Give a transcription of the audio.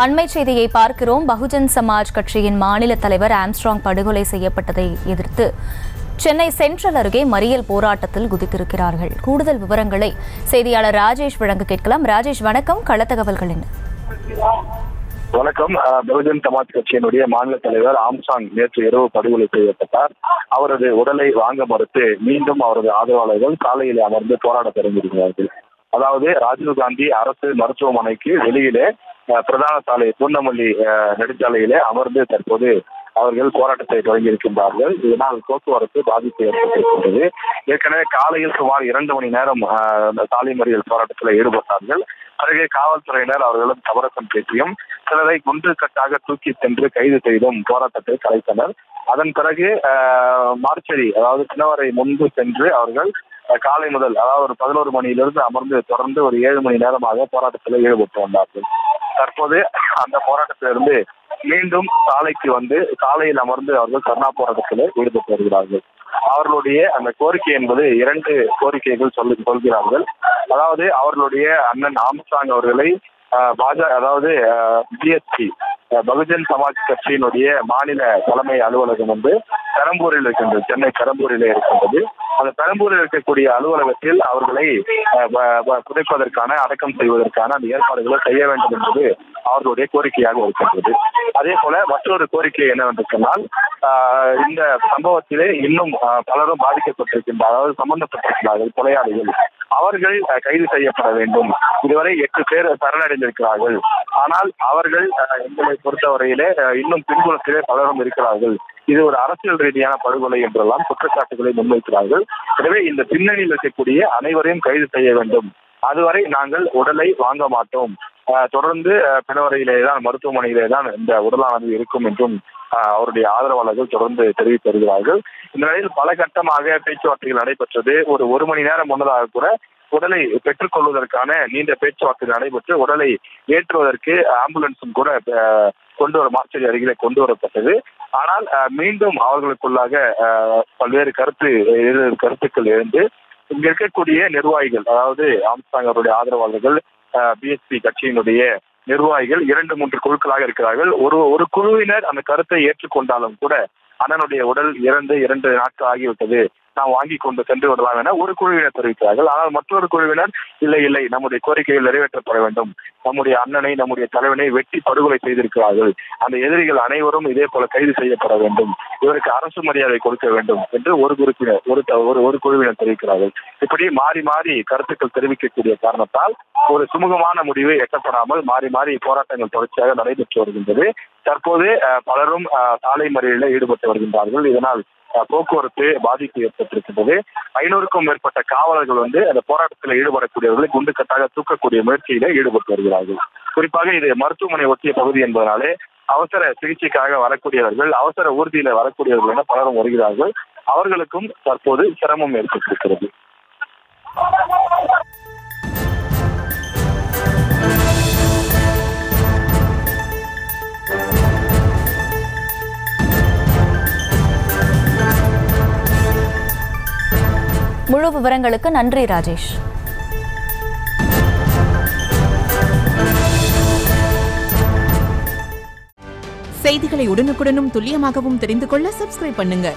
அண்மை செய்தியை பார்க்கிறோம். பகுஜன் சமாஜ் கட்சியின் மாநில தலைவர் ஆம்ஸ்ட்ராங் படுகொலை செய்யப்பட்டதை எதிர்த்து சென்னை சென்ட்ரல் அருகே மறியல் போராட்டத்தில் குதித்திருக்கிறார்கள். கூடுதல் விவரங்களை செய்தியாளர் ராஜேஷ் வழங்க கேட்கலாம். ராஜேஷ், வணக்கம். களத்தகவல்கள் என்ன? வணக்கம். பகுஜன் சமாஜ் கட்சியினுடைய மாநில தலைவர் ஆம்ஸ்ட்ராங் நேற்று இரவு படுகொலை செய்யப்பட்டார். அவரது உடலை வாங்க மறுத்து மீண்டும் அவரது ஆதரவாளர்கள் சாலையில் அமர்ந்து போராட தொடங்கியிருக்கிறார்கள். அதாவது ராஜீவ்காந்தி அரசு மருத்துவமனைக்கு வெளியிலே பிரதான சாலை பூந்தமல்லி நெடுஞ்சாலையிலே அமர்ந்து தற்போது அவர்கள் போராட்டத்தை தொடங்கியிருக்கின்றார்கள். இதனால் போக்குவரத்து பாதிப்பு ஏற்பட்டிருக்கின்றது. ஏற்கனவே காலையில் சுமார் 2 மணி நேரம் சாலை மறியல் போராட்டத்தில் ஈடுபட்டார்கள். பிறகு காவல்துறையினர் அவர்களும் சமரசம் பேசியும் சிலரை குண்டு கட்டாக தூக்கி சென்று கைது செய்தும் போராட்டத்தை கலைத்தனர். அதன் பிறகு மார்ச்சரி, அதாவது பிணவரை முன்பு சென்று அவர்கள் காலை முதல், அதாவது ஒரு 11 மணியிலிருந்து அமர்ந்து தொடர்ந்து ஒரு 7 மணி நேரமாக போராட்டத்தில் ஈடுபட்டு வந்தார்கள். தற்போது அந்த போராட்டத்திலிருந்து மீண்டும் சாலைக்கு வந்து சாலையில் அமர்ந்து அவர்கள் தர்ணா போராட்டத்தில் ஈடுபட்டு வருகிறார்கள். அவர்களுடைய அந்த கோரிக்கை என்பது 2 கோரிக்கைகள் சொல்கிறார்கள். அதாவது அவர்களுடைய அண்ணன் ஆம்ஸ்ட்ராங் அவர்களை அதாவது பிஎஸ்பி பகுஜன் சமாஜ் கட்சியினுடைய மாநில தலைமை அலுவலகம் வந்து பெரம்பூரில் இருக்கின்றது, சென்னை பெரம்பூரிலே இருக்கின்றது. அந்த பெரம்பூரில் இருக்கக்கூடிய அலுவலகத்தில் அவர்களை புதைப்பதற்கான, அடக்கம் செய்வதற்கான அந்த ஏற்பாடுகளை செய்ய வேண்டும் என்பது அவர்களுடைய கோரிக்கையாக இருக்கின்றது. அதே போல மற்றொரு கோரிக்கை என்னவென்று சொன்னால், இந்த சம்பவத்திலே இன்னும் பலரும் பாதிக்கப்பட்டிருக்கின்றார், அதாவது சம்பந்தப்பட்டிருக்கிறார்கள் கொலையாளிகள். அவர்கள் கைது செய்யப்பட வேண்டும். இதுவரை 8 பேர் சரணடைந்திருக்கிறார்கள். ஆனால் அவர்கள் எங்களை பொறுத்தவரையிலே இன்னும் பின்புலத்திலே பலரும் இருக்கிறார்கள். இது ஒரு அரசியல் ரீதியான படுகொலை என்றெல்லாம் குற்றச்சாட்டுகளை முன்வைக்கிறார்கள். எனவே இந்த பின்னணியில் இருக்கக்கூடிய அனைவரையும் கைது செய்ய வேண்டும். அதுவரை நாங்கள் உடலை வாங்க மாட்டோம். தொடர்ந்து பிணவரையிலேதான், மருத்துவமனையிலேதான் இந்த உடலானது இருக்கும் என்றும் அவருடைய ஆதரவாளர்கள் தொடர்ந்து தெரிவித்து வருகிறார்கள். இந்த நிலையில் பல கட்டமாக பேச்சுவார்த்தைகள் நடைபெற்றது. ஒரு மணி நேரம் முன்னதாக கூட உடலை பெற்றுக் கொள்வதற்கான நீண்ட பேச்சுவார்த்தை நடைபெற்று உடலை ஏற்றுவதற்கு ஆம்புலன்ஸும் கூட மார்ச்சரி அருகிலே கொண்டு வரப்பட்டது. ஆனால் மீண்டும் அவர்களுக்குள்ளாக பல்வேறு கருத்துக்கள் எழுந்து இங்க இருக்கக்கூடிய நிர்வாகிகள், அதாவது ஆம்ஸ்ட்ராங் அவருடைய ஆதரவாளர்கள், பிஎஸ்பி கட்சியினுடைய நிர்வாகிகள் 2-3 குழுக்களாக இருக்கிறார்கள். ஒரு குழுவினர் அந்த கருத்தை ஏற்றுக்கொண்டாலும் கூட அண்ணனுடைய உடல் இறந்து 2 நாட்கள் ஆகிவிட்டது, நாம் வாங்கி கொண்டு சென்று விடலாம் என ஒரு குழுவினர் தெரிவிக்கிறார்கள். ஆனால் மற்றொரு குழுவினர் இல்லை, நம்முடைய கோரிக்கைகள் நிறைவேற்றப்பட வேண்டும், நம்முடைய அண்ணனை, நம்முடைய தலைவனை வெட்டி படுகொலை செய்திருக்கிறார்கள், அந்த எதிரிகள் அனைவரும் இதே போல கைது செய்யப்பட வேண்டும், இவருக்கு அரசு மரியாதை கொடுக்க வேண்டும் என்று ஒரு குழுவினர் தெரிவிக்கிறார்கள். இப்படி மாறி மாறி கருத்துக்கள் தெரிவிக்கக்கூடிய காரணத்தால் ஒரு சுமூகமான முடிவு எட்டப்படாமல் மாறி மாறி போராட்டங்கள் தொடர்ச்சியாக நடைபெற்று வருகின்றது. தற்போது பலரும் சாலை மறியலில் ஈடுபட்டு வருகின்றார்கள். இதனால் போக்குவரத்து பாதிப்பு ஏற்பட்டிருக்கின்றது. 500க்கும் மேற்பட்ட காவலர்கள் வந்து அந்த போராட்டத்தில் ஈடுபடக்கூடியவர்களை குண்டு கட்டாக தூக்கக்கூடிய முயற்சியில ஈடுபட்டு வருகிறார்கள். குறிப்பாக இது மருத்துவமனை ஒட்டிய பகுதி என்பதனாலே அவசர சிகிச்சைக்காக வரக்கூடியவர்கள், அவசர ஊர்தியில வரக்கூடியவர்கள் என பலரும் வருகிறார்கள். அவர்களுக்கும் தற்போது சிரமம் ஏற்பட்டிருக்கிறது. முழு விவரங்களுக்கு நன்றி ராஜேஷ். செய்திகளை உடனுக்குடனும் துல்லியமாகவும் தெரிந்து கொள்ள சப்ஸ்கிரைப் பண்ணுங்க.